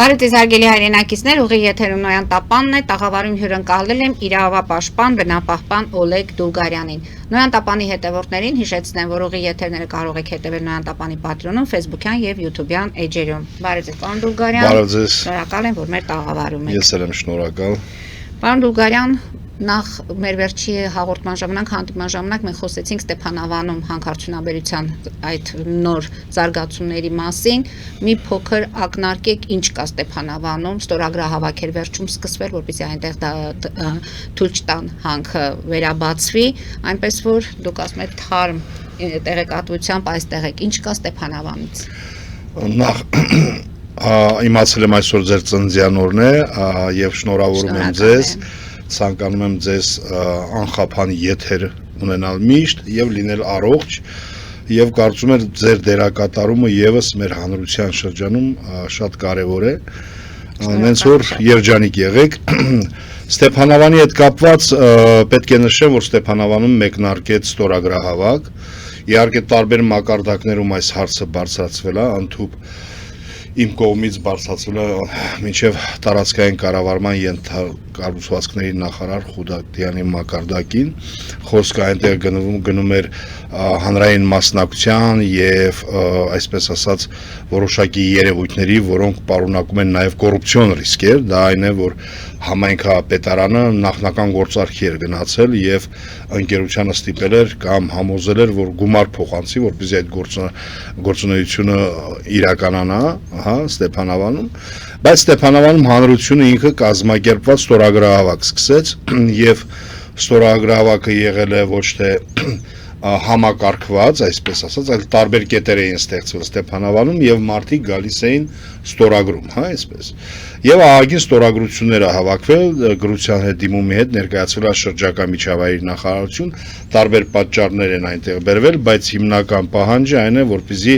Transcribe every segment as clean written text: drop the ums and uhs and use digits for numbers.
Բարև հարգելի հայրենակիցներ, ուղի եթերում Նոյան Տապանն է, տաղավարում հյուրընկալել եմ իրավապաշտպան, բնապահպան Օլեգ Դուլգարյանին։ Նոյան Տապանի հետևորդներին հիշեցնեմ, որ ուղի եթերները կարող եք հետևել Նոյան Տապանի պատրոնում, Facebook-յան եւ YouTube-յան էջերում։ Բարև ձեզ, պարոն Դուլգարյան։ Բարև ձեզ։ Շնորհակալ եմ, որ մեր տաղավարում եք։ Ես եմ շնորհակալ։ Պարոն Դուլգարյան, նախ մեր վերջի հաղորդման ժամանակ, հանդիպման ժամանակ մենք խոսեցինք Ստեփանավանում հանքարդյունաբերության այդ նոր զարգացումների մասին։ Մի փոքր ակնարկեք, ինչ կա Ստեփանավանում, ստորագրահավաքեր վերջում սկսվել, որպեսզի այնտեղ թույլ չտան հանքը վերաբացվի, այնպես որ դուք ասում եք թարմ տեղեկատվությամբ այստեղ եք, ինչ կա Ստեփանավանից։ Նախ իմացել եմ այսօր ձեր ծննդյան օրն է եւ շնորհավորում եմ ձեզ։ Ցանկանում եմ ձեզ անխափան եթեր ունենալ միշտ եւ լինել առողջ եւ կարծում եմ ձեր դերակատարումը եւս մեր հանրության շրջանում շատ կարեւոր է։ Նենց որ երջանիկ եղեք։ Ստեփանավանի հետ կապված պետք է նշեմ, որ Ստեփանավանում մեկնարկեց ստորագրահավաք։ Իհարկե տարբեր մակարդակներում այս հարցը բարձրացվել է, ընդհանուր իմ կողմից բարձրացվել է մինչև տարածքային կառավարման ենթակառուցվածքների նախարար Խուդատյանի մակարդակին, խոսքը այնտեղ գնում էր հանրային մասնակցության եւ այսպես ասած որոշակի երևույթների, որոնք պարունակում են նաեւ կոռուպցիոն ռիսկեր, դա այն է, որ համայնքապետարանը նախնական գործարքի էր գնացել եւ ընկերությանը ստիպել էր կամ համոզել էր, որ գումար փոխանցի, որպեսզի այդ գործունեությունը իրականանա, Ստեփանավանում, բայց Ստեփանավանում հանրությունը ինքը կազմակերպված ստորագրահավաք սկսեց եւ ստորագրահավաքը եղել է ոչ թե համակարգված, այսպես ասած, այլ տարբեր կետեր էին ստեղծվել Ստեփանավանում եւ մարդիկ գալիս էին ստորագրում, այսպես։ Եվ ահագին ստորագրություններ ա հավաքվել, գրության հետ դիմումի հետ ներկայացվել է շրջակա միջավայրի նախարարություն, տարբեր պատճառներ են այնտեղ բերվել, բայց հիմնական պահանջը այն է, որպեսզի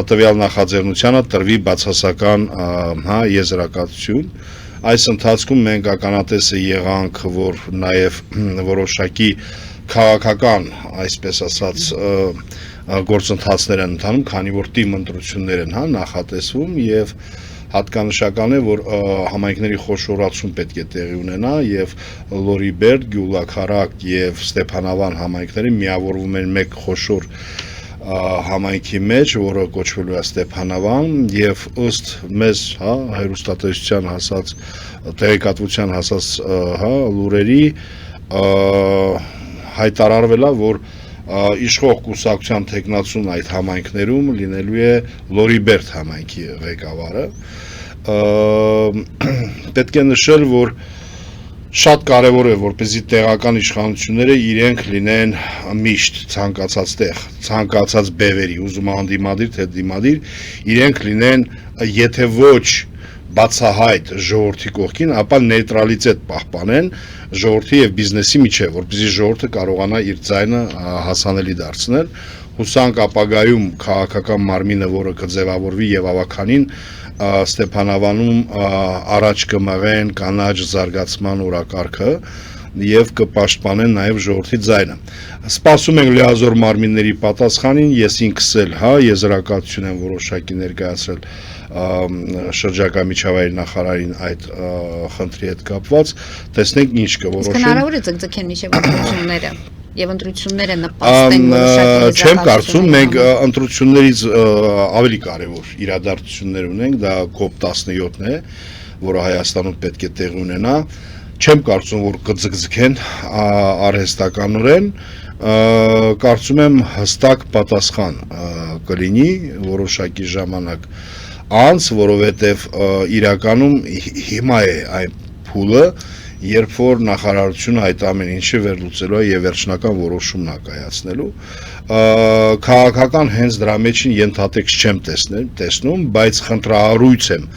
տվյալ նախաձեռնությանը տրվի բացասական եզրակացություն։ Այս ընթացքում մենք ականատեսը եղանք, որ նաեւ որոշակի քաղաքական, այսպես ասած, գործընթացներ են ընթանում, քանի որ թիմ ընտրություններ են նախատեսվում եւ հատկանշական է, որ համայնքների խոշորացում պետք է տեղի ունենա եւ Լորիբերդ, Գյուլաքարակ եւ Ստեփանավան համայնքները միավորվում են մեկ խոշոր համայնքի մեջ, որը կոչվելու է Ստեփանավան եւ ըստ մեզ, հերոստատեսության հասած տեղեկատվության հասած, լուրերի հայտարարվել է, որ իշխող կուսակցության տեխնացուն այդ համայնքներում լինելու է Լորիբերդ համայնքի ղեկավարը։ Պետք է նշել, որ շատ կարևոր է, որպեսզի տեղական իշխանությունները իրենք լինեն միշտ ցանկացած տեղ, ցանկացած բևերի, ուզում անդիմադիր թե դիմադիր, իրենք լինեն, եթե ոչ բացահայտ ժողովրդի կողքին, ապա նեյտրալիտետ պահպանեն ժողովրդի եւ բիզնեսի միջեւ, որպեսզի ժողովուրդը կարողանա իր ձայնը հասանելի դարձնել։ Հուսանք ապագայում քաղաքական մարմինը, որը կձևավորվի եւ ավականին Ստեփանավանում առաջ կմղեն կանաչ զարգացման օրակարգը եւ կպաշտպանեն նաեւ ժողովրդի ձայնը։ Սպասում ենք լիազոր մարմինների պատասխանին, ես ինքս էլ եզրակացություն եմ որոշակի ներկայացրել շրջակա միջավայրի նախարարին այդ խնդրի հետ կապված, տեսնենք ինչ կորոշեն։ Հնարավոր է ձգձգեն միշտ ընտրությունները եւ ընտրությունները նպաստեն որոշակի։ Չեմ կարծում, մենք ընտրություններից ավելի կարևոր իրադարձություններ ունենք, դա COP17-ն է, որը Հայաստանում պետք է տեղի ունենա։ Չեմ կարծում, որ կձգձգեն արհեստականորեն, կարծում եմ հստակ պատասխան կլինի որոշակի ժամանակ անց, որովհետև իրականում հիմա է այն փուլը, երբ որ նախարարությունը այդ ամեն ինչը վերլուծելու է եւ վերջնական որոշումն կայացնելու։ Քաղաքական հենց դրա մեջին ենթատեքստ չեմ տեսնում, բայց խնդրահարույց եմ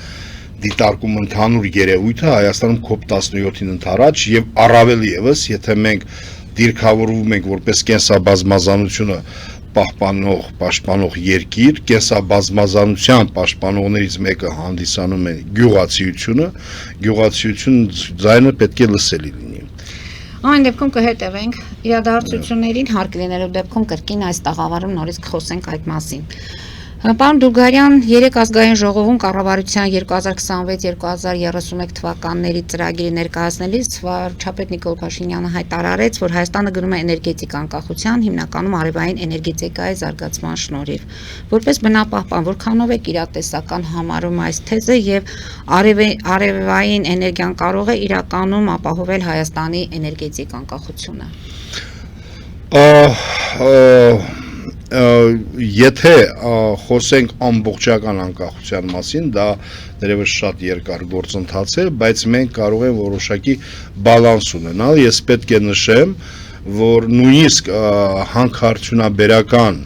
դիտարկում ընդհանուր երևույթը Հայաստանում COP17-ին ընթരാճ եւ առավել եւս, եթե մենք դիրքավորվում ենք որպես կենսաբազմազանությունը պաշտպանող երկիր, կենսաբազմազանության պաշտպանողներից մեկը հանդիսանում է գյուղացիությունը, գյուղացիություն ձայնը պետք է լսելի լինի։ Այն դեպքում կհետևենք իրադարձություններին, հարկ լինելու դեպքում կրկին այս տաղավարում նորից կխոսենք այդ մասին։ Պարոն Դուգարյան, 3 ազգային ժողովում կառավարության 2026-2031 թվականների ծրագիրը ներկայացնելիս վարչապետ Նիկոլ Փաշինյանը հայտարարեց, որ Հայաստանը գնում է էներգետիկ անկախության, հիմնականում արևային էներգետիկայի զարգացման շնորհիվ։ Որպես բնապահպան, որքանով եք իրատեսական համարում այս թեզը եւ արևային էներգիան կարող է իրականում ապահովել Հայաստանի էներգետիկ անկախությունը։ Եթե խոսենք ամբողջական անկախության մասին, դա դերևս շատ երկար գործընթաց է, բայց մենք կարող ենք որոշակի բալանս ունենալ։ Ես պետք է նշեմ, որ նույնիսկ հանքարդյունաբերական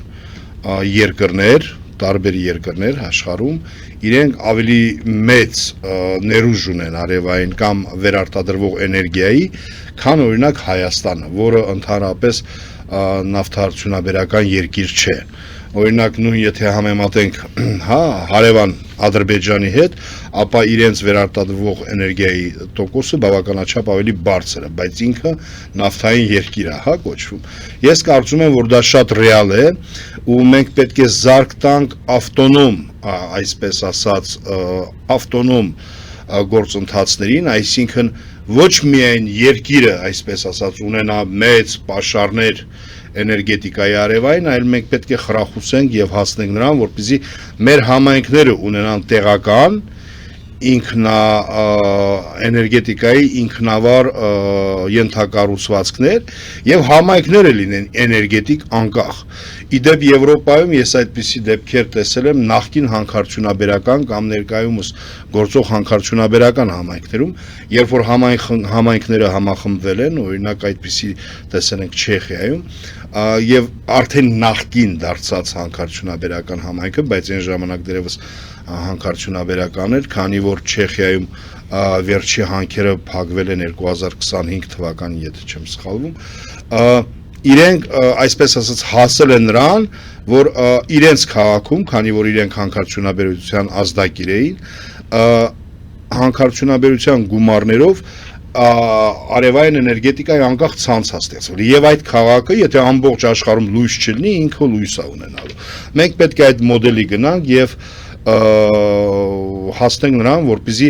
երկրներ, տարբեր երկրներ աշխարհում, իրենք ավելի մեծ ներուժ ունեն արևային կամ վերարտադրվող էներգիայի, քան օրինակ Հայաստանը, որը ընդհանրապես նավթարդյունաբերական երկիր չէ։ Օրինակ նույն եթե համեմատենք հարևան Ադրբեջանի հետ, ապա իրենց վերարտադրվող էներգիայի տոկոսը բավականաչափ ավելի բարձր է, բայց ինքը նավթային երկիր է, կոչվում։ Ես կարծում եմ, որ դա շատ ռեալ է, ու մենք պետք է զարկ տանք ավտոնոմ, այսպես ասած, ավտոնոմ գործընթացներին, այսինքն ոչ միայն երկիրը, այսպես ասած, ունենա մեծ պաշարներ էներգետիկայի արևային, այլ մենք պետք է խրախուսենք եւ հասնենք նրան, որպեսզի մեր համայնքները ունենան տեղական էներգետիկայի ինքնավար ենթակառուցվածքներ եւ համայնքները լինեն էներգետիկ անկախ։ Իդեպ Եվրոպայում ես այդպիսի դեպքեր տեսել եմ նախկին հանքարդյունաբերական կամ ներկայումս գործող հանքարդյունաբերական համայնքներում, երբ որ համայնքները համախմբվել են, օրինակ այդպիսի տեսել ենք Չեխիայում, եւ արդեն նախկին դարձած հանքարդյունաբերական համայնքը, բայց այն ժամանակ դերևս հանքարդյունաբերական էր, քանի որ Չեխիայում վերջի հանքերը փակվել են 2025 թվականին, եթե չեմ սխալվում, իրենք այսպես ասած հասել են նրան, որ իրենց քաղաքում, քանի որ իրենք հանքարդյունաբերության ազդակիր էին, հանքարդյունաբերության գումարներով արևային էներգետիկայի անկախ ցանց ստեղծվել։ Եվ այդ քաղաքը, եթե ամբողջ աշխարհում լույս չլինի, ինքը լույս է ունենալու։ Մենք պետք է այդ մոդելի գնանք եւ հասնենք նրան, որպեսզի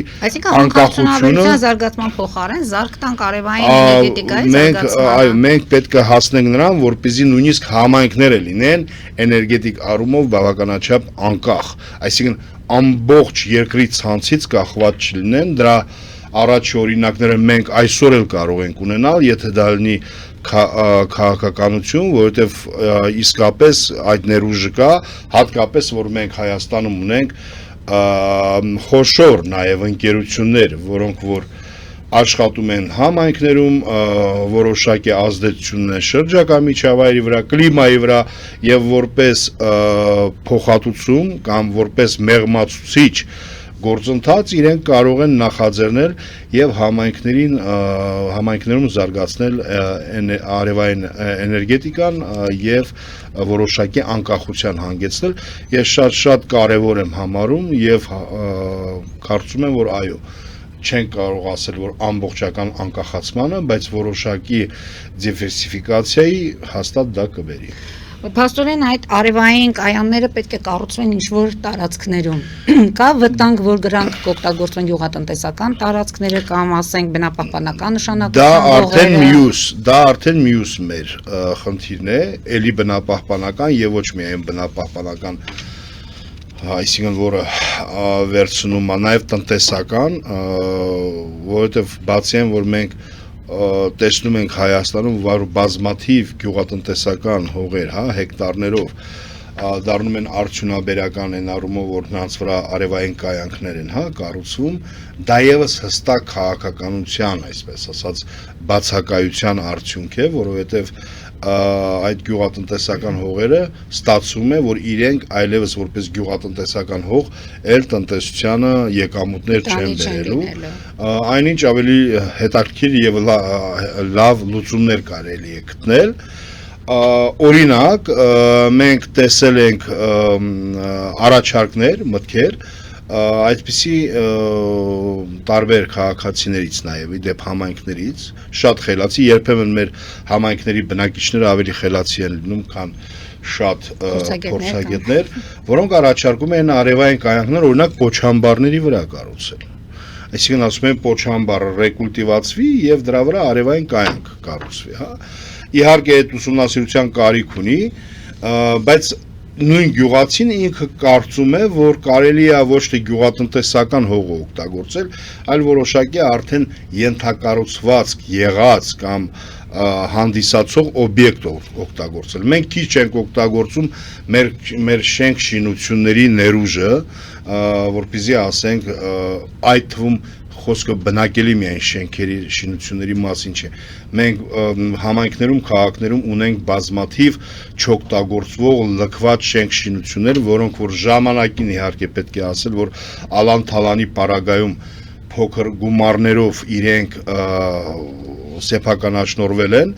անկախությունը զարգացման փոխարեն զարգ տանք արևային էներգետիկայի զարգացմանը։ Մենք պետք է հասնենք նրան, որպեսզի նույնիսկ համայնքները լինեն էներգետիկ առումով բավականաչափ անկախ, այսինքն ամբողջ երկրի ցանցից կախված չլինեն։ Դրա առաջի օրինակները մենք այսօր էլ կարող ենք ունենալ, եթե դա լինի քաղաքականություն, որովհետև իսկապես այդ ներուժը կա, հատկապես որ մենք Հայաստանում ունենք խոշոր նաև ընկերություններ, որոնք որ աշխատում են համայնքներում, որոշակի ազդեցություն են շրջակա միջավայրի վրա, կլիմայի վրա եւ որպես փոխհատուցում կամ որպես մեղմացուցիչ գործընթաց իրենք կարող են նախաձեռնել եւ համայնքներում զարգացնել արևային էներգետիկան եւ որոշակի անկախության հանգեցնել։ Ես շատ կարեւոր եմ համարում եւ կարծում եմ, որ այո, չենք կարող ասել, որ ամբողջական անկախացմանը, բայց որոշակի դիվերսիֆիկացիայի հաստատ դա կբերի։ Փաստորեն այդ արևային կայանները պետք է կառուցվեն ինչ-որ տարածքներում։ Կա վտանգ, որ գրանք կօգտագործվեն գյուղատնտեսական տարածքները կամ ասենք բնապահպանական նշանակության։ Դա արդեն մյուս մեր խնդիրն է, ելի բնապահպանական եւ ոչ միայն բնապահպանական, այսինքն որը վերցնում է նաեւ տնտեսական, որովհետեւ բացի այն, որ մենք տեսնում ենք Հայաստանում բազմաթիվ գյուղատնտեսական հողեր, հեկտարներով դառնում են արդյունաբերական այն առումով, որ նրանց վրա արևային կայանքներ են, կառուցվում, դա եւս հստակ քաղաքականության, այսպես ասած, բացակայության արդյունք է, որովհետեւ այդ գյուղատնտեսական հողերը ստացվում է, որ իրենք այլևս որպես գյուղատնտեսական հող էլ տնտեսությանը եկամուտներ չեն բերելու, այնինչ ավելի հետաքրքիր եւ լավ լուծումներ կարելի է գտնել։ Օրինակ մենք տեսել ենք առաջարկներ, մտքեր, այդպիսի տարբեր քաղաքացիներից նաև իդեպ համայնքներից շատ խելացի, երբեմն մեր համայնքների բնակիչները ավելի խելացի են լինում, քան շատ փորձագետներ, որոնք առաջարկում են արևային կայանքներ օրինակ պոչամբարների վրա կառուցել։ Այսինքն ասում են պոչամբարը ռեկուլտիվացվի եւ դրա վրա արևային կայանք կառուցվի, հա։ Իհարկե այդ ուսումնասիրության կարիք ունի, բայց նույն գյուղացին ինքը կարծում է, որ կարելի է ոչ թե գյուղատնտեսական հողը օգտագործել, այլ որոշակի արդեն ենթակառուցվածք եղած կամ հանդիսացող օբյեկտ օգտագործել։ Մենք քիչ ենք օգտագործում մեր շենք շինությունների ներուժը, որպեսզի ասենք այդ թվում խոսքը բնակելի միայն շենքերի շինությունների մասին չէ։ Մենք համայնքներում, քաղաքներում ունենք բազմաթիվ չօգտագործվող լքված շենք շինություններ, որոնք որ ժամանակին իհարկե պետք է ասել, որ ալան-թալանի պարագայում փոքր գումարներով իրենք սեփականաշնորվել են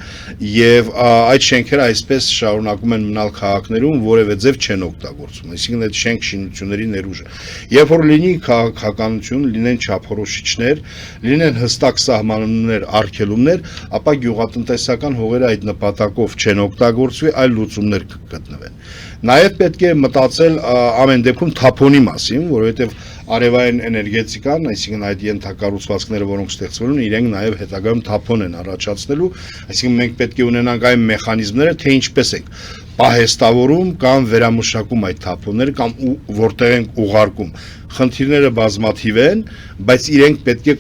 եւ այդ շենքերը այսպես շարունակում են մնալ քաղաքներում, որևէ ձև չեն օգտագործում, այսինքն այդ շենք շինությունների ներուժը։ Երբ որ լինի քաղաքականություն, լինեն չափորոշիչներ, լինեն հստակ սահմանումներ, արգելումներ, ապա գյուղատնտեսական հողերը այդ նպատակով չեն օգտագործվի, այլ լուծումներ կգտնվեն։ Նաեւ պետք է մտածել ամեն դեպքում թափոնի մասին, որովհետեւ արևային էներգետիկան, այսինքն այդ ենթակառուցվածքները, որոնք ստեղծվել են, իրենք նաև հետագայում թափոն են առաջացնելու, այսինքն մենք պետք է ունենանք այն մեխանիզմները, թե ինչպես ենք պահեստավորում կամ վերամշակում այդ թափոնները կամ որտեղ ենք ուղարկում։ Խնդիրները բազմաթիվ են, բայց իրենք պետք է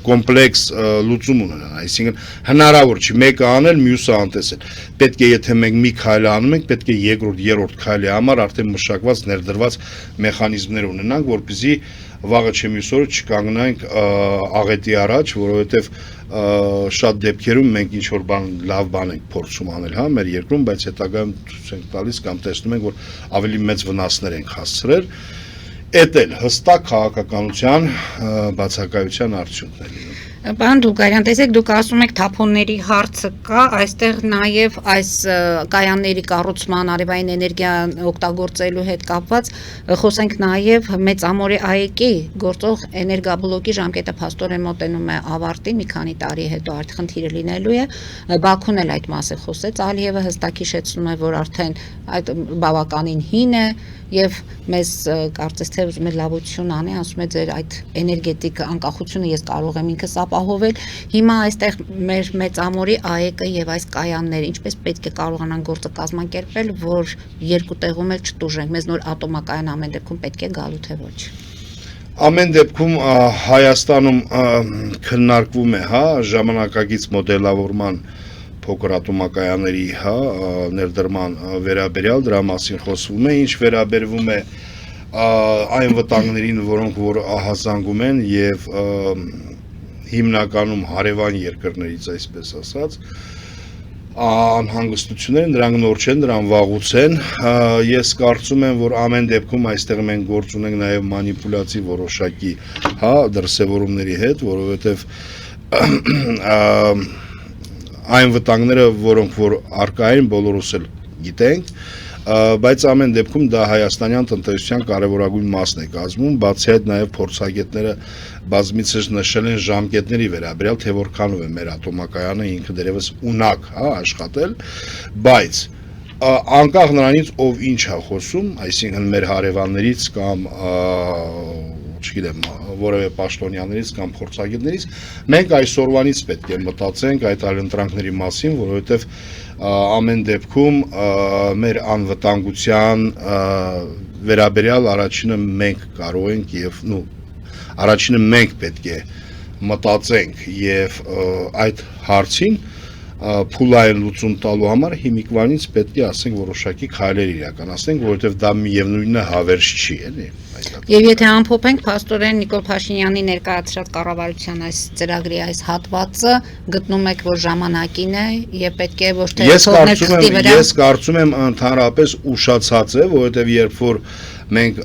կոմպլեքս լուծում ունենան, այսինքն հնարավոր չի մեկը անել, մյուսը անտեսել։ Պետք է եթե մենք մի քայլ անում ենք, պետք է երկրորդ, երրորդ քայլի համար արդեն մշակված, ներդրված մեխանիզմներ ունենանք, որպեսզի վաղը չէ մյուս օրը չկանգնենք աղետի առաջ, որովհետև շատ դեպքերում մենք ինչ որ լավ բան ենք փորձում անել, հա, մեր երկրում, բայց հետագայում ցույց ենք տալիս կամ տեսնում ենք, որ ավելի մեծ վնասներ ենք հասցրել։ Էդ էլ հստակ քաղաքականության բացակայության արդյունքն է լինում։ Պարոն Դուլգարյան, տեսեք, դուք ասում եք թափոնների հարցը կա, այստեղ նաև այս կայանների կառուցման արևային էներգիա օգտագործելու հետ կապված խոսենք նաև Մեծամորի ԱԵԿ-ի գործող էներգաբլոկի ժամկետը փաստորեն մոտենում է ավարտին, մի քանի տարի հետո այդ խնդիրը լինելու է։ Բաքուն էլ այդ մասը խոսեց, Ալիևը հստակ հիշեցնում է, որ արդեն այդ բավականին հին է եւ մեզ կարծես թե ուզում է լավություն անի, ասում է ձեր այդ էներգետիկ անկախությունը ես կարող եմ ինքս ապահովել։ Հիմա այստեղ մեր Մեծամորի ԱԵԿ-ը եւ այս կայանները ինչպես պետք է կարողանան գործը կազմակերպել, որ երկու տեղում էլ չտուժենք։ Մեզ նոր ատոմակայան ամեն դեպքում պետք է գալու թե ոչ։ Ամեն դեպքում Հայաստանում քննարկվում է, հա, ժամանակակից մոդելավորման փոքր ատոմակայանների, հա, ներդրման վերաբերյալ դրա մասին խոսվում է, ինչ վերաբերվում է այն վտանգներին, որոնք որ ահազանգում են եւ հիմնականում հարևան երկրներից, այսպես ասած, անհանգստությունները դրանք նոր չեն, դրան վաղուց են։ Ես կարծում եմ, որ ամեն դեպքում այստեղ մենք գործ ունենք նաև մանիպուլյացիվ որոշակի, հա, դրսևորումների հետ, որովհետև այն վտանգները, որոնք որ արկա են, բոլորս էլ գիտենք, բայց ամեն դեպքում դա հայաստանյան տնտեսության կարևորագույն մասն է կազմում, բացի այդ նաև փորձագետները բազմիցս նշել են ժամկետների վերաբերյալ, թե որքանով է մեր ատոմակայանը ինքը դերևս ունակ, հա, աշխատել, բայց անկախ նրանից ով ինչ է խոսում, այսինքն մեր հարևաններից կամ չգիտեմ, որևէ պաշտոնյաներից կամ փորձագետներից, մենք այսօրվանից պետք է մտածենք այդ այլընտրանքների մասին, որովհետև ամեն դեպքում մեր անվտանգության վերաբերյալ առաջինը մենք կարող ենք եւ առաջինը մենք պետք է մտածենք եւ այդ հարցին փուլային լուծում տալու համար հիմիկվանից պետք է ասենք որոշակի քայլեր իրականացնենք, որովհետև դա միևնույնն է հավերժ չի, էլի։ Եվ եթե ամփոփենք, փաստորեն Նիկոլ Փաշինյանի ներկայացրած կառավարության այս ծրագրի այս հատվածը գտնում եք, որ ժամանակին է եւ պետք է ոչ թե թողնել թղթի վրա։ Ես կարծում եմ ընդհանրապես ուշացած է, որովհետև երբ որ մենք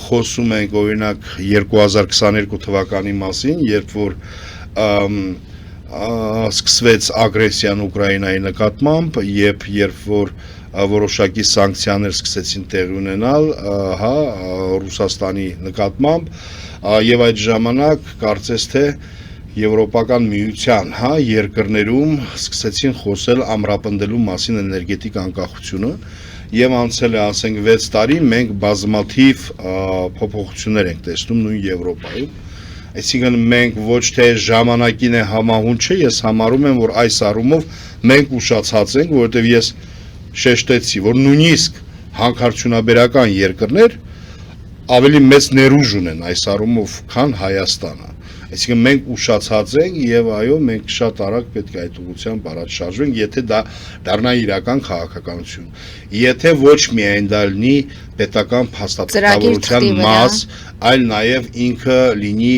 խոսում ենք օրինակ 2022 թվականի մասին, երբ որ սկսվեց ագրեսիան Ուկրաինայի նկատմամբ, երբ որ որոշակի սանկցիաներ սկսեցին տեղի ունենալ, Ռուսաստանի նկատմամբ, եւ այդ ժամանակ կարծես թե Եվրոպական միության երկրներում սկսեցին խոսել ամրապնդելու մասին էներգետիկ անկախությունը եւ անցել է ասենք 6 տարի մենք բազմաթիվ փոփոխություններ ենք տեսնում նույն Եվրոպայում այսինքն մենք ոչ թե ժամանակին է համահունչը ես համարում եմ որ այս առումով մենք ուշացած ենք որովհետեւ ես շեշտեցի որ նույնիսկ հանքարդյունաբերական երկրներ ավելի մեծ ներուժ ունեն այս առումով քան Հայաստանը Այսինքն մենք ուշացած ենք եւ այո մենք շատ արագ պետք է այդ ուղղությամբ առաջ շարժվենք, եթե դա դառնա իրական քաղաքականություն։ Եթե ոչ միայն դա լինի պետական փաստաթղթավորության մաս, այլ նաեւ ինքը լինի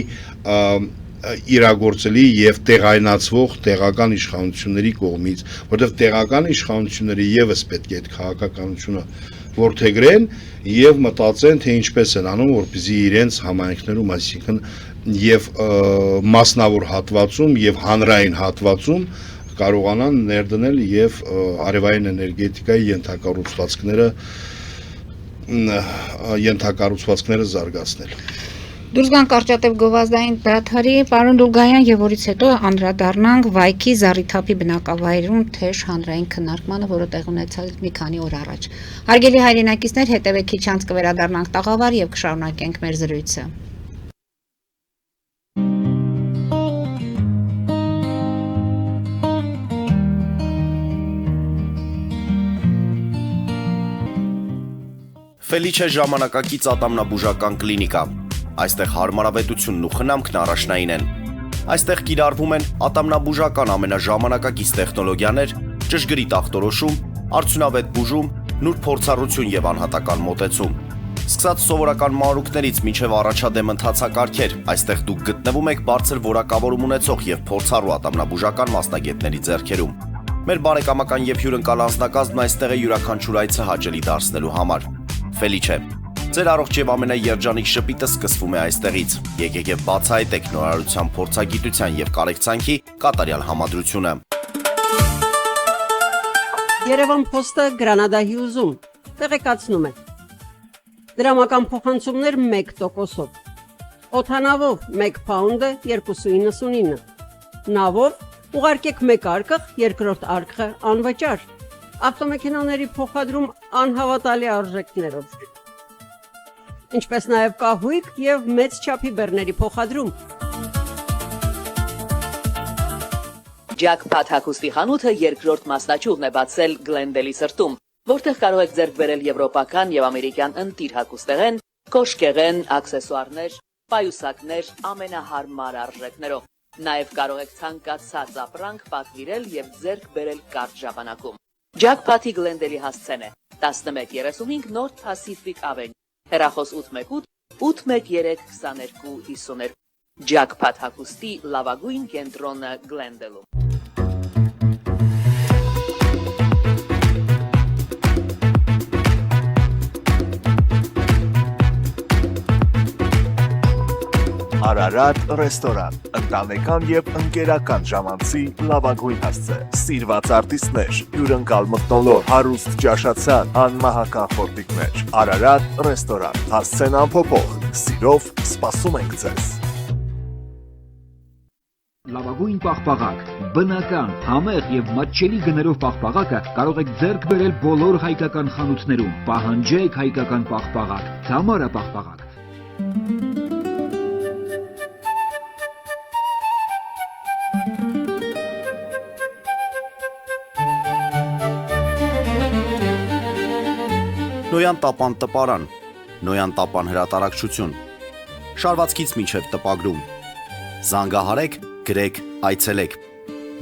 իրագործելի եւ տեղայնացվող տեղական իշխանությունների կողմից, որովհետեւ տեղական իշխանությունները եւս պետք է այդ քաղաքականությունը որդեգրեն եւ մտածեն թե ինչպես են անում, որպեսզի իրենց համայնքներում, այսինքն եւ մասնավոր հատվածում եւ հանրային հատվածում կարողանան ներդնել եւ արևային էներգետիկայի ենթակառուցվածքները զարգացնել։ Դուրս գանք կարճատև գովազդային դադարի, պարոն Դուլգայան, եւ որից հետո անդրադառնանք Վայքի Զառիթափի բնակավայրում թեժ հանրային քննարկմանը, որը տեղ ունեցել մի քանի օր առաջ։ Հարգելի հայրենակիցներ, հետևեք քիչ անց կվերադառնանք տաղավար եւ կշարունակենք մեր զրույցը։ Ֆելիչե ժամանակակից ատամնաբուժական կլինիկա։ Այստեղ հարմարավետությունն ու խնամքն առաջնային են։ Այստեղ կիրառվում են ատամնաբուժական ամենաժամանակակից տեխնոլոգիաներ, ճշգրիտ ախտորոշում, արդյունավետ բուժում, նուրբ փորձառություն եւ անհատական մոտեցում։ Սկսած սովորական մանրուքներից մինչև առաջադեմ ընթացակարգեր, այստեղ դուք գտնվում եք բարձր որակավորում ունեցող եւ փորձառու ատամնաբուժական մասնագետների ձեռքերում։ Մեր բարեկամական եւ հյուրընկալ անձնակազմն այստեղ է յուրաքանչյուր այցը հաճելի դարձնելու համար։ Ֆելիչե Ձեր առողջ եւ ամենաերջանիկ շպիտը սկսվում է այստեղից։ Եկեք եւ բացահայտեք նորարարության փորձագիտության եւ կարեկցանքի կատարյալ համադրությունը։ Երևան Փոստը Գրանադա Հյուզում տեղեկացնում է։ Դրամական փոխանցումներ 1%-ով։ Օդանավով 1 փաունդը 2.99։ Նավով ուղարկեք 1 արկղ, երկրորդ արկղը անվճար։ Ավտոմեքենաների փոխադրում անհավատալի արժեքներով։ Ինչպես նաև կահույք եւ մեծ չափի բեռների փոխադրում։ Jackpot հագուստի խանութը երկրորդ մասնաճյուղն է բացել Գլենդելի սրտում, որտեղ կարող եք ձեռք բերել եվրոպական եւ ամերիկյան ընտիր հագուստեղեն, կոշկեղեն, աքսեսուարներ, պայուսակներ ամենահարմար արժեքներով։ Նաև կարող եք ցանկացած ապրանք պատվիրել եւ ձեռք բերել կարճ ժամանակում։ Jackpot-ի Գլենդելի հասցեն է 1135 North Pacific Avenue, հեռախոս 818 813 2252 Jackpot հագուստի լավագույն կենտրոնը Գլենդելում։ Արարատ ռեստորան, ընտանեկան եւ ընկերական ժամանցի լավագույն հասցե, սիրված արտիստներ, հյուրընկալ մթնոլորտ, հարուստ ճաշացան, անմահական խորտիկներ, Արարատ ռեստորան, հասցեն անփոփոխ, սիրով սպասում ենք ձեզ։ Լավագույն պաղպաղակ, բնական, համեղ եւ մատչելի գներով պաղպաղակը կարող եք ձեռք բերել բոլոր հայկական խանութներում։ Պահանջեք հայկական պաղպաղակ, Թամարա պաղպաղակ։ Նոյան տապան տպարան, Նոյան տապան հրատարակչություն, շարվածքից մինչև տպագրում, զանգահարեք, գրեք, այցելեք,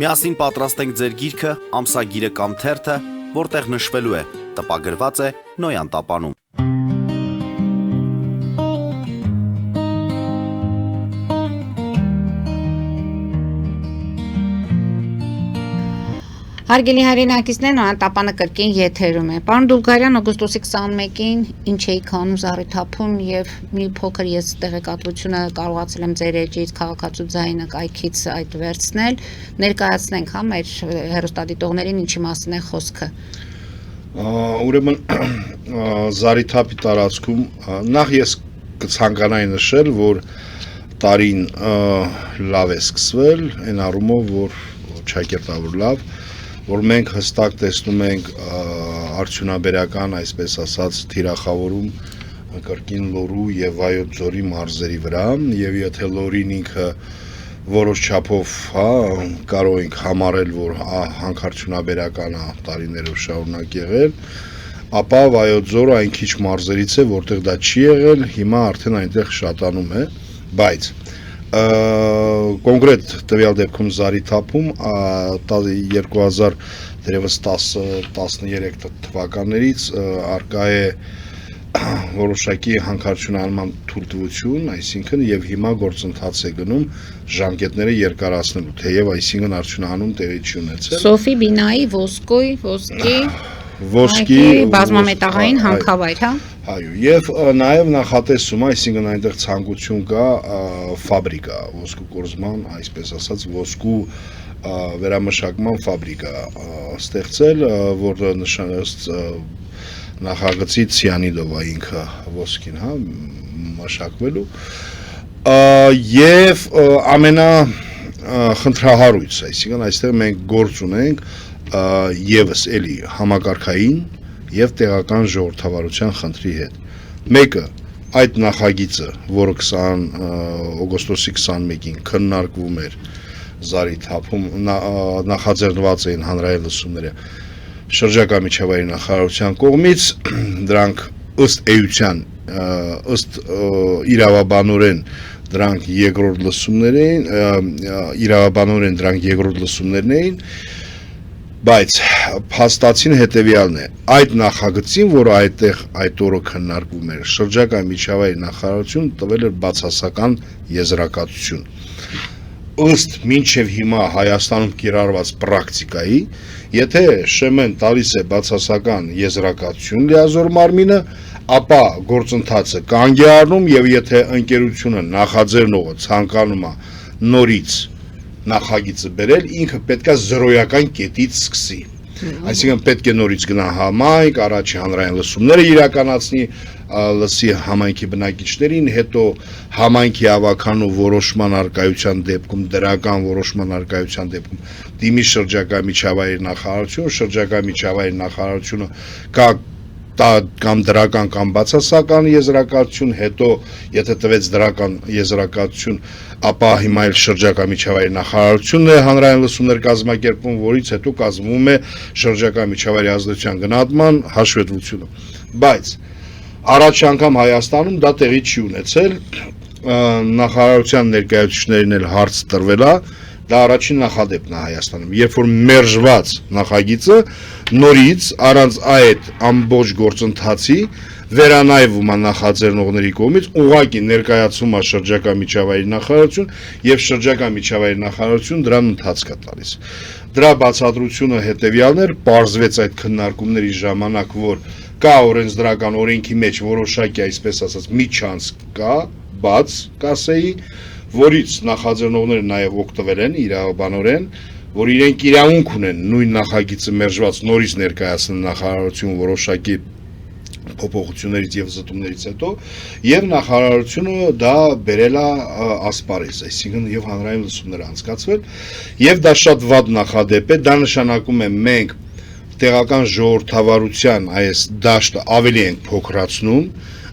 միասին պատրաստենք ձեր գիրքը, ամսագիրը կամ թերթը, որտեղ նշվելու է, տպագրված է Նոյան տապանում։ Հարգելի հայրենակիցներ, Տապանը կրկին եթերում է։ Պարոն Դուլգարյան, օգոստոսի 21-ին ինչ էի քանում Զառիթափում եւ մի փոքր ես տեղեկատվությունը կարողացել եմ ձեր էջից քաղաքացու ձայնը կայքից այդ վերցնել, ներկայացնենք հա մեր հեռուստադիտողներին ինչի մասին է խոսքը։ Ուրեմն Զառիթափի տարածքում նախ ես կցանկանայի նշել, որ տարին լավ է սկսվել, այն առումով, որ չակերտավոր լավ, որ մենք հստակ տեսնում ենք արդյունաբերական, այսպես ասած, թիրախավորում կրկին Լոռու եւ Վայոց ձորի մարզերի վրա, եւ եթե Լոռին ինքը որոշ չափով, հա, կարող ենք համարել, որ հանքարդյունաբերական է տարիներով շարունակ եղել, ապա Վայոց ձորը այն քիչ մարզերից է, որտեղ դա չի եղել, հիմա արդեն այնտեղ շատանում է, բայց կոնկրետ տվյալ դեպքում Զառիթափում 2000 դերևս 10-13 թվականներից արկա է որոշակի հանքարդյունաբերական թույլտվություն, այսինքն եւ հիմա գործընթաց է գնում ժամկետները երկարացնելու, թեև այսինքն արդյունահանում տեղի չի ունեցել։ Սոֆի Բինայի ոսկի բազմամետաղային հանքավայր, հա։ Այո, եւ նաեւ նախատեսում, այսինքն այնտեղ ցանկություն կա ֆաբրիկա, ոսկու կորզման, այսպես ասած, ոսկու վերամշակման ֆաբրիկա ստեղծել, որը նշանast նախագծի ցիանիդովա ինքը ոսկին, հա, մշակվելու եւ ամենա խնդրահարույց, այսինքն այստեղ մենք գործ ունենք եւս էլի համակարգային եւ տեղական ժողովրդավարության խնդրի հետ։ Մեկը այդ նախագիծը, որը օգոստոսի 21-ին քննարկվում էր Զառիթափում, նախաձեռնված էին հանրային լսումները շրջակա միջավայրի նախարարության կողմից, դրանք ըստ էության, ըստ իրավաբանորեն դրանք երկրորդ լսումներն էին, բայց փաստացին հետևյալն է, այդ նախագծին, որը այդ օրը քննարկվում էր, շրջակա միջավայրի նախարարությունը տվել էր բացասական եզրակացություն։ Ըստ մինչև հիմա Հայաստանում կիրառված պրակտիկայի, եթե ՇՄ-ն տալիս է բացասական եզրակացություն լիազոր մարմինը, ապա գործընթացը կանգ է առնում եւ եթե ընկերությունը նախաձեռնողը ցանկանում է նորից նախագիծը բերել, ինքը պետքա զրոյական կետից սկսի։ Այսինքն պետք է նորից գնա համայնք, առաջի հանրային լսումները իրականացնի, լսի համայնքի բնակիչներին, հետո համայնքի ավականու որոշման արկայության դեպքում, դրական որոշման արկայության դեպքում դիմի շրջակա միջավայրի նախարարություն, շրջակա միջավայրի նախարարությունը կամ դրական կամ բացասական եզրակացություն, հետո եթե տվեց դրական եզրակացություն, ապա հիմա էլ շրջակա միջավայրի նախարարությունն է հանրային լսումներ կազմակերպում, որից հետո կազմվում է շրջակա միջավայրի ազդեցության գնահատման հաշվետվությունը։ Բայց առաջ անգամ Հայաստանում դա տեղի չի ունեցել, նախարարության ներկայացուցիչներին էլ հարց տրվել է, դա առաջին նախադեպն է Հայաստանում, երբ որ մերժված նախագիծը նորից առանց այդ ամբողջ գործընթացի վերանայվում է նախաձեռնողների կողմից, ուղղակի ներկայացում է շրջակա միջավայրի նախարարություն եւ շրջակա միջավայրի նախարարություն դրան ընթացք է տալիս։ Դրա բացատրությունը հետեւյալն էր, պարզվեց այդ քննարկումների ժամանակ, որ կա օրենսդրական օրենքի մեջ որոշակի, այսպես ասած, միջանցք կա, բաց կասեի, որից նախաձեռնողները նաև օգտվել են իրավաբանորեն, որ իրենք իրավունք ունեն նույն նախագիծը մերժված նորից ներկայացնել նախարարություն որոշակի փոփոխություններից եւ զտումներից հետո եւ նախարարությունը դա բերել է ասպարեզ, այսինքն եւ հանրային լսումներ անցկացվել եւ դա շատ վատ նախադեպ է, դա նշանակում է մենք տեղական ժողովրդավարության այս դաշտը ավելի ենք փոքրացնում,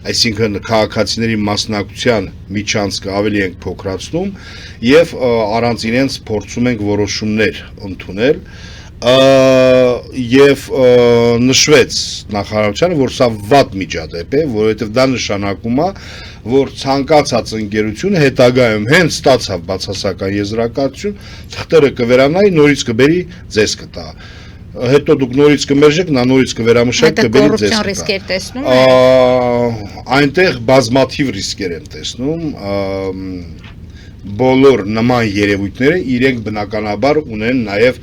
այսինքն քաղաքացիների մասնակցության միջանցքը ավելի ենք փոքրացնում եւ առանց իրենց փորձում ենք որոշումներ ընդունել եւ նշվեց նախարարությանը, որ սա վատ միջադեպ է, որովհետեւ դա նշանակում է, որ ցանկացած ընկերություն հետագայում հենց ստացավ բացասական եզրակացություն, թղթերը կվերանայի, նորից կբերի, ձեզ կտա։ Հետո դուք նորից կմերժեք, նա նորից կվերամշակ, կբերի ձեզ կտա։ Ռիսկեր տեսնում այնտեղ բազմաթիվ ռիսկեր են տեսնում, բոլոր նման երևույթները իրենք բնականաբար ունեն նաև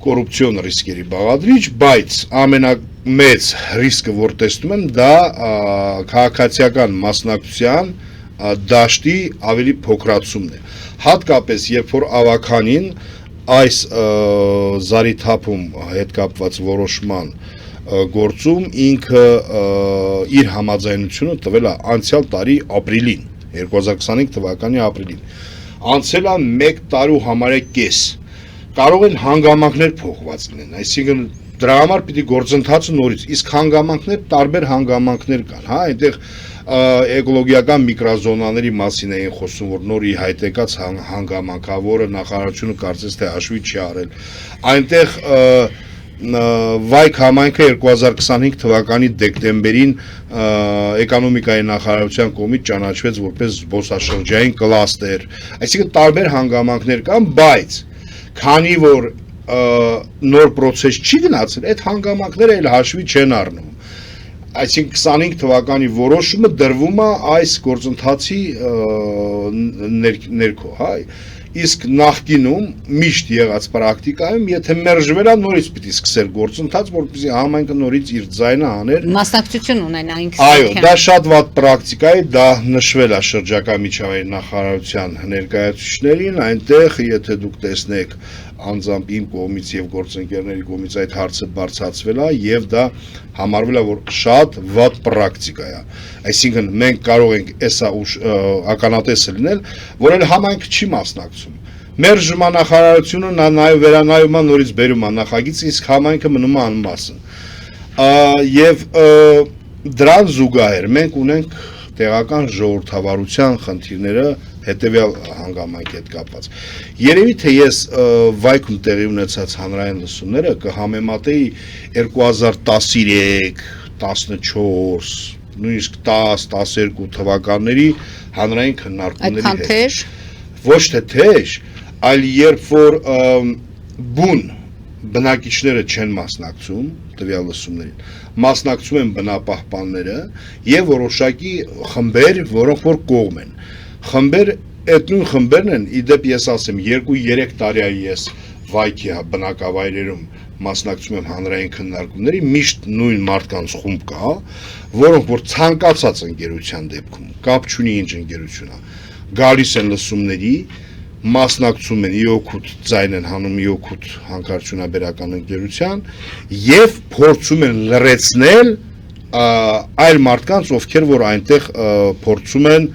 կոռուպցիոն ռիսկերի բաղադրիչ, բայց ամենամեծ ռիսկը, որ տեսնում եմ, դա քաղաքացիական մասնակցության դաշտի ավելի փոքրացումն է։ Հատկապես երբ որ ավականին այս զարիթափում հետ կապված որոշման գործում ինքը իր համաձայնությունը տվել է անցյալ տարի ապրիլին, 2025 թվականի ապրիլին։ Անցել է 1 տարու համարյա կես։ Կարող են հանգամանքներ փոխված լինեն, այսինքն դրա համար պիտի գործընթացը նորից, իսկ հանգամանքներ տարբեր հանգամանքներ կան, հա, այնտեղ էկոլոգիական միկրոզոնաների մասին էին խոսում, որ նոր իհայտ եկած հանգամանքավորը նախարարությունը կարծես թե հաշվի չի արել։ Այնտեղ Վայք համայնքը 2025 թվականի դեկտեմբերին էկոնոմիկայի նախարարության կողմից ճանաչվեց որպես զբոսաշրջային կլաստեր, այսինքն տարբեր հանգամանքներ կան, բայց քանի որ նոր process չի գնացել, այդ հանգամանքները էլ հաշվի չեն առնում։ Այսինքն 25 թվականի որոշումը դրվում է այս գործընթացի ներքո, հա, իսկ նախկինում միշտ եղած պրակտիկայում, եթե մերժվել է, նորից պիտի սկսել գործընթաց, որպեսզի համայնքը նորից իր ձայնը աներ։ Մասնակցություն ունենա ինքս։ Այո, դա շատ վատ պրակտիկա է, դա նշվել է շրջակա միջավայրի նախարարության ներկայացուցիչներին, այնտեղ, եթե դուք տեսնեք անձամբ իմ կողմից եւ գործընկերների կողմից այդ հարցը բարձրացվել է եւ դա համարվել է որ շատ վատ պրակտիկա է։ Այսինքն մենք կարող ենք էսա ականատեսը լինել, որ էլ համայնքը չի մասնակցում։ Մեր ժմանախարարությունը նայ վերանայում է նորից բերում է նախագիծ, իսկ համայնքը մնում է անմասն։ Եվ դրան զուգահեռ մենք ունենք տեղական ժողովրդավարության խնդիրները հետևյալ հանգամանքի հետ կապված։ Երևի թե ես Վայքում տեղի ունեցած հանրային լսումները կհամեմատեի 2013, 14, նույնիսկ 10-12 թվականների հանրային քննարկումների հետ։ Ոչ թե թեժ, այլ երբ որ բուն բնակիչները չեն մասնակցում տվյալ լսումներին, մասնակցում են բնապահպանները եւ որոշակի խմբեր, որոնք որ կողմ են։ Խմբեր, այդ նույն խմբերն են, իդեպ ես ասեմ, 2-3 տարի ես Վայքի բնակավայրերում մասնակցում եմ հանրային քննարկումների, միշտ նույն մարդկանց խումբ կա, որոնք որ ցանկացած ընկերության դեպքում, կապ չունի ինչ ընկերություն է, գալիս են լսումների, մասնակցում են իօքուտ ձայն են հանում իօքուտ հանքարդյունաբերական ընկերության եւ փորձում են լրացնել այլ մարդկանց, ովքեր որ այնտեղ փորձում են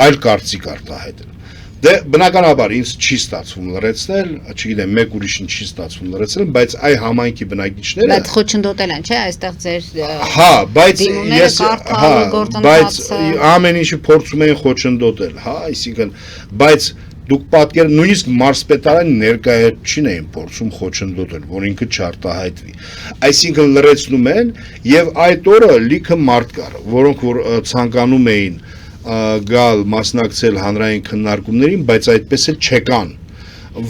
այլ կարծիք արտահայտել։ Դե բնականաբար ինձ չի ստացվում լրացնել, չգիտեմ, մեկ ուրիշին չի ստացվում լրացնել, բայց այ համայնքի բնակիչները Բայց խոչընդոտել են, չէ՞, այստեղ ձեր Հա, բայց ես բայց ամեն ինչը փորձում էին խոչընդոտել, հա, այսինքն, բայց դուք պատկեր նույնիսկ մարզպետարանի ներկայացուցիչին էին փորձում խոչընդոտել, որ ինքը չարտահայտվի։ Այսինքն լրացնում են եւ այդ օրը լիքը մարդ կար, որոնք որ ցանկանում էին գալ մասնակցել հանրային քննարկումներին, բայց այդպես էլ չեկան,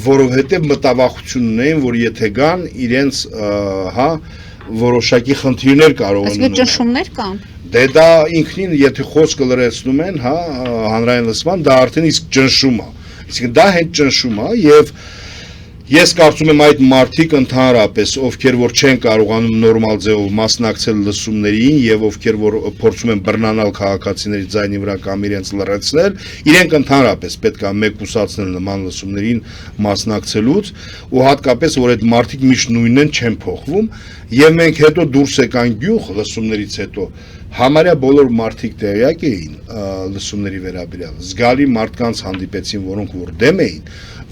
որովհետև մտավախություն ունեին, որ եթե գան, իրենց հա որոշակի խնդիրներ կարող են ունենալ։ Այսինքն ճնշումներ կան։ Դե դա ինքնին, եթե խոսքը լրացնում են, հա, հանրային լսման, դա արդեն իսկ ճնշում է։ Այսինքն դա հենց ճնշում է եւ ես կարծում եմ այդ մարդիկ ընդհանրապես, ովքեր որ չեն կարողանում նորմալ ձևով մասնակցել լսումներին եւ ովքեր որ փորձում են բռնանալ քաղաքացիների ձայնի վրա կամ իրենց լրացնել, իրենք ընդհանրապես պետք է մեկուսացնել նման լսումներին մասնակցելուց ու հատկապես որ այդ մարդիկ միշտ նույնն են, չեն փոխվում եւ մենք հետո դուրս եկան գյուղ լսումներից հետո համարյա բոլոր մարդիկ տեղյակ էին լսումների վերաբերյալ զգալի մարդկանց հանդիպեցին, որոնք որ դեմ էին,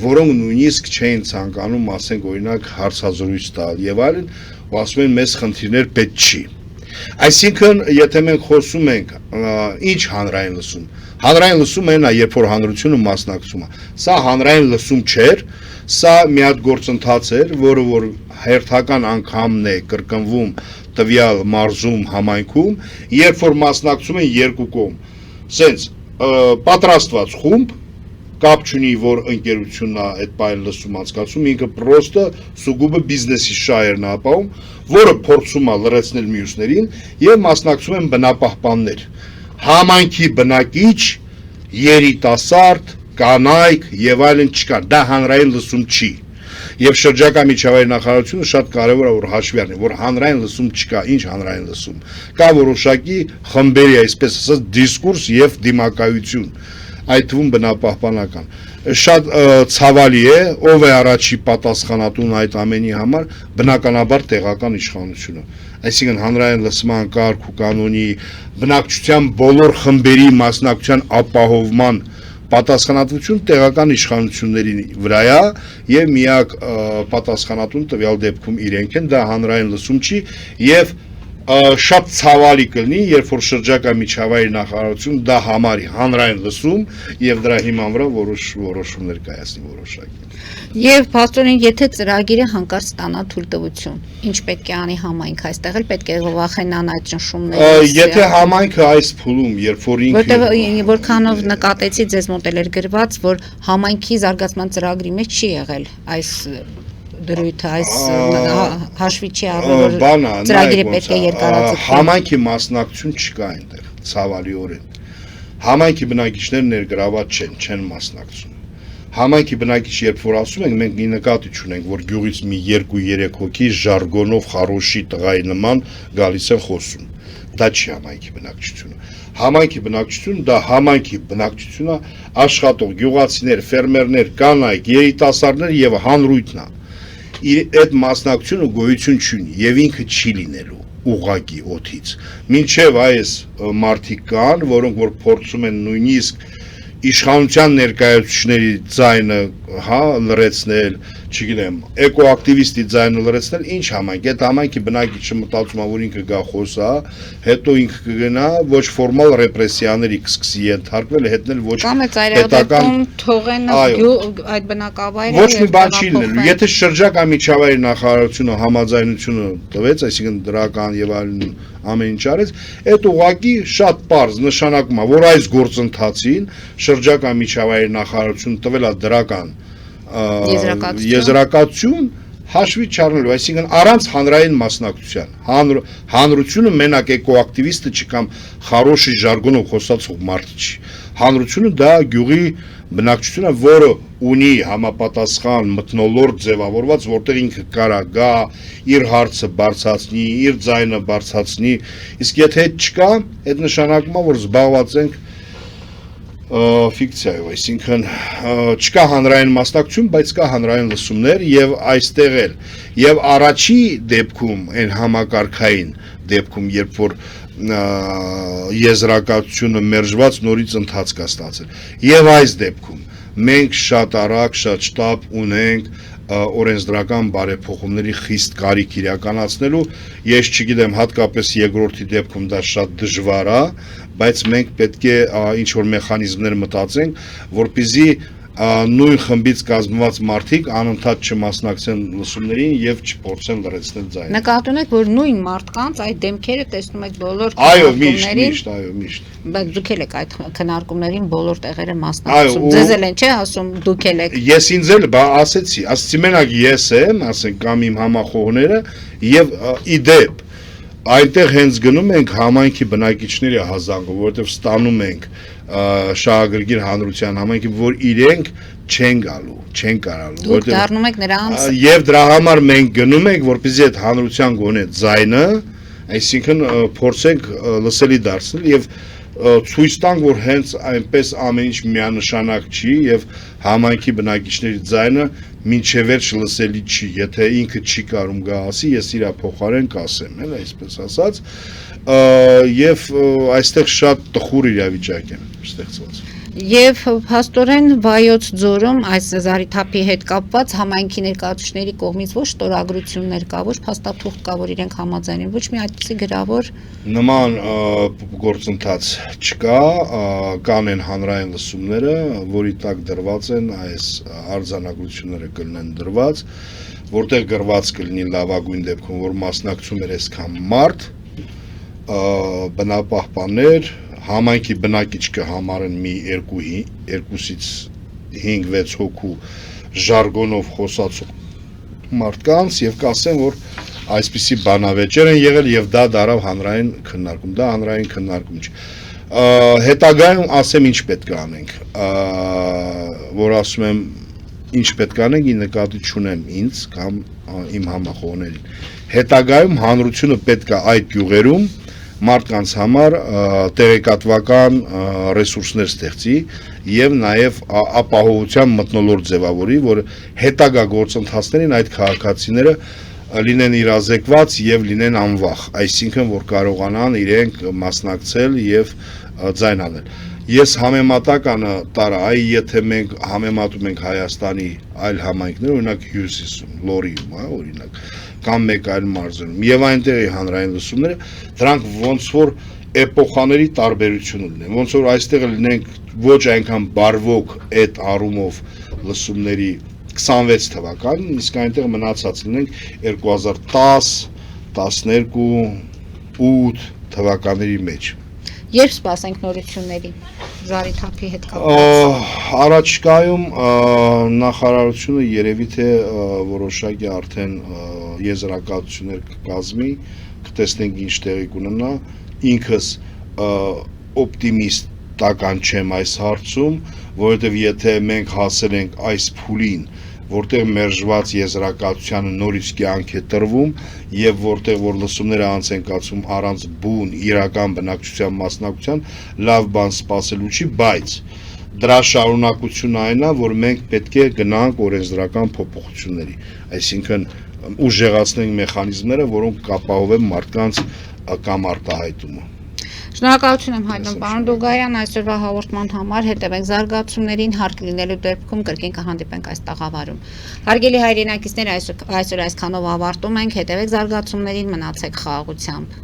որոնք նույնիսկ չէին ցանկանում, ասենք օրինակ հարցազրույց տալ եւ այլն, ու ասում են մեծ խնդիրներ պետք չի։ Այսինքն, եթե մենք խոսում ենք ինչ հանրային լսում, հանրային լսում այն է, երբ որ հանրությունը մասնակցում է։ Սա հանրային լսում չէր, սա մի հատ գործընթաց էր, որը որ հերթական անգամն է կրկնվում տվյալ մարզում համայնքում, երբ որ մասնակցում են երկու կողմ։ Սենց պատրաստված խումբ կապ չունի, որ ընկերությունն է այդ բանը լսում անցկացում, ինքը պրոստը սուգուբը բիզնեսի շահերն է ապահովում, որը փորձում է լրացնել մյուսներին եւ մասնակցում են բնապահպաններ։ Համայնքի բնակիչ, երիտասարդ, կանայք եւ այլն չկան, դա հանրային լսում չի։ Եվ շրջակա միջավայրի նախարարությունը շատ կարևոր է որ հաշվի առնի, որ հանրային լսում չկա, ինչ հանրային լսում։ Կա որոշակի խմբերի, այսպես ասած, դիսկուրս եւ դիմակայություն, այդ թվում բնապահպանական։ Շատ ցավալի է, ով է առաջի պատասխանատուն այդ ամենի համար, բնականաբար տեղական իշխանությունը։ Այսինքն հանրային լսման կարգ ու կանոնի բնակչության բոլոր խմբերի մասնակցության ապահովման պատասխանատվություն տեղական իշխանությունների վրա է եւ միակ պատասխանատուն տվյալ դեպքում իրենք են, դա հանրային լսում չի եւ շատ ցավալի կլինի, երբ որ շրջակա միջավայրի նախարարությունը դա համարի հանրային լսում եւ դրա հիման վրա որոշումներ կայացնի որոշակի։ Եվ փաստորեն, եթե ծրագիրը հանկարծ ստանա թույլտվություն, ինչ պետք է անի համայնքը, այստեղ էլ պետք է վախենան այդ ճնշումներից։ Եթե համայնքը այս փուլում, երբ որ ինքը որքանով նկատեցի ձեզ մոտ էր գրված, որ համայնքի զարգացման ծրագրի մեջ չի եղել այս դրույթը, այս հաշվի չի առել, որ ծրագիրը պետք է երկարաձգվի։ Համայնքի մասնակցություն չկա այնտեղ, ցավալիորեն։ Համայնքի բնակիչները ներգրաված չեն մասնակցում։ Համայնքի բնակիչ երբ որ ասում ենք, մենք մի նկատի ունենք, որ գյուղից մի 2-3 հոգի ժարգոնով խարոշի տղայի նման գալիս են խոսում։ Դա չի համայնքի բնակչությունը։ Համայնքի բնակչությունը դա համայնքի բնակչությունն է, աշխատող գյուղացիներ, ֆերմերներ, կանայք, երիտասարդներ եւ հանրույթն է։ Այդ մասնակցությունը գոյություն չունի եւ ինքը չի լինելու ուղղակի օթից։ Մինչեւ այս մարդիկ կան, որոնք որ փորձում են նույնիսկ իշխանության ներկայացուցիչների ձայնը, լրացնել, չգիտեմ, էկոակտիվիստի ձայնը լրացնել, ինչ համայնք, այդ համայնքի բնակիչը մտածում է, որ ինքը գա խոսա, հետո ինքը կգնա ոչ ֆորմալ ռեպրեսիաների կսկսի ենթարկվել, հետնել ոչ պետական թողեն այդ բնակավայրը ոչ մի բան չի լինելու։ Եթե շրջակա միջավայրի նախարարությունը համաձայնությունը տվեց, այսինքն դրական եւ այլն ամեն ինչ արեց, այդ ուղղակի շատ པարզ նշանակում է, որ այս գործընթացին շրջակա միջավայրի նախարարությունը տվել է դրական եզրակացություն հաշվի չառնելու, այսինքն առանց հանրային մասնակցության, հանրությունը մենակ էկոակտիվիստը չի կամ խարոշի ժարգոնով խոսացող մարդը չի, հանրությունը դա գյուղի բնակչությունը, որը ունի համապատասխան մթնոլորտ ձևավորված, որտեղ ինքը կարա գա, իր հարցը բարձրացնի, իր ձայնը բարձրացնի, իսկ եթե այդ չկա, այդ նշանակում է, որ զբաղված ենք ֆիկցիայով, այսինքն չկա հանրային մասնակցություն, բայց կա հանրային լսումներ եւ այստեղ էլ եւ առաջի դեպքում այն համակարգային դեպքում, երբ որ եզրակացությունը մերժված նորից ընթացք է ստացել եւ այս դեպքում մենք շատ արագ, շատ շտապ ունենք օրենսդրական բարեփոխումների խիստ կարիք իրականացնելու, ես չգիտեմ, հատկապես երկրորդի դեպքում դա շատ դժվար է, բայց մենք պետք է ինչ որ մեխանիզմներ մտածենք, որպեսզի նույն խմբից կազմված մարդիկ անընդհատ չմասնակցեն լսումներին եւ չփորձեն լրացնել ձայնը։ Նկատում եք, որ նույն մարդկանց այդ դեմքերը տեսնում եք բոլոր այո, միշտ։ Բայց դուք եք այդ քննարկումներին բոլոր տեղերը մասնակցում։ Ձեզ էլ են չէ ասում դուք եք։ Ես ինձ էլ ասեցի մենակ ես եմ, ասենք կամ իմ համախոհները եւ իդեպ այնտեղ հենց գնում ենք համայնքի բնակիչների հազանգով, որովհետեւ ստանում ենք շահագրգիռ հանրության համայնքի, որ իրենք չեն գալու, չեն կարալու, որտեղ դուք դառնում եք նրանց եւ դրա համար մենք գնում ենք, որպեսզի այդ հանրության գոնե ձայնը, այսինքն փորձենք լսելի դարձնել եւ ցույց տանք, որ հենց այնպես ամեն ինչ միանշանակ չի եւ համայնքի բնակիչների ձայնը մինչև վերջ լսելի չի, եթե ինքը չի կարում գա ասի, ես իրա փոխարեն կասեմ, էլ այսպես ասած, եւ այստեղ շատ տխուր իրավիճակ է ստեղծված։ Եվ փաստորեն Վայոց ձորում այս Զարիթափի հետ կապված համայնքի ներկայացուցիչների կողմից ոչ ստորագրություններ կա, ոչ փաստաթուղթ կա, որ իրենք համաձայնեն, ոչ մի այդպիսի գրավոր նման գործընթաց չկա, կան են հանրային լսումները, որի տակ դրված են այս արձանագրությունները կլինեն դրված, որտեղ գրված կլինի լավագույն դեպքում, որ մասնակցում էր այսքան մարդ, բնապահպաններ, համայնքի բնակիչ կհամարեն մի 2-ից 5-6 հոգու ժարգոնով խոսացող մարդկանց եւ կասեն, որ այսպիսի բանավեճեր են եղել եւ դա դարավ հանրային քննարկում, դա հանրային քննարկում չի։ Հետագայում ասեմ ինչ պետք է անենք, որ ասում եմ ինչ պետք է անենք, նկատի չունեմ ինձ կամ իմ համախոհներին։ Հետագայում հանրությունը պետք է այդ գյուղերում մարդկանց համար տեղեկատվական ռեսուրսներ ստեղծի եւ նաեւ ապահովության մթնոլորտ ձևավորի, որ հետագա գործընթացներին այդ քաղաքացիները լինեն իրազեկված եւ լինեն անվախ, այսինքն որ կարողանան իրենք մասնակցել եւ ձայն անել։ Ես համեմատականը տարա, եթե մենք համեմատում ենք Հայաստանի այլ համայնքներ, օրինակ Հյուսիսում, Լորիում, օրինակ, կամ մեկ այլ մարզերում, եւ այնտեղի հանրային լսումները, դրանք ոնց որ էպոխաների տարբերություն ունեն, ոնց որ այստեղ լինենք ոչ այնքան բարվոք այդ առումով լսումների 26 թվականին, իսկ այնտեղ մնացած լինենք 2010, 12, 8 թվականների մեջ։ Երբ սպասենք նորությունների Զարիթափի հետ կապված։ Առաջկայում նախարարությունը երևի թե որոշակի արդեն եզրակացություններ կկազմի, կտեսնենք ինչ տեղի կունենա, ինքս օպտիմիստական չեմ այս հարցում, որովհետև եթե մենք հասել ենք այս փուլին, որտեղ մերժված եզրակացությանը նորից կյանք է տրվում եւ որտեղ որ լսումները անց են կացվում առանց բուն իրական բնակչության մասնակցության, լավ բան սպասելու չի, բայց դրա շարունակությունն այն է, որ մենք պետք է գնանք օրենսդրական փոփոխությունների, այսինքն ուժեղացնենք մեխանիզմները, որոնք կապահովեն մարդկանց կամ արտահայտումը։ Շնորհակալություն եմ հայտնում, պարոն Դուգարյան, այսօրվա հաղորդման համար, հետևենք զարգացումներին, հարկ լինելու դեպքում կրկին կհանդիպենք այս տաղավարում։ Հարգելի հայրենակիցներ, այսօր այսքանով ավարտում ենք, հետևեք զարգացումներին, մնացեք խաղաղությամբ։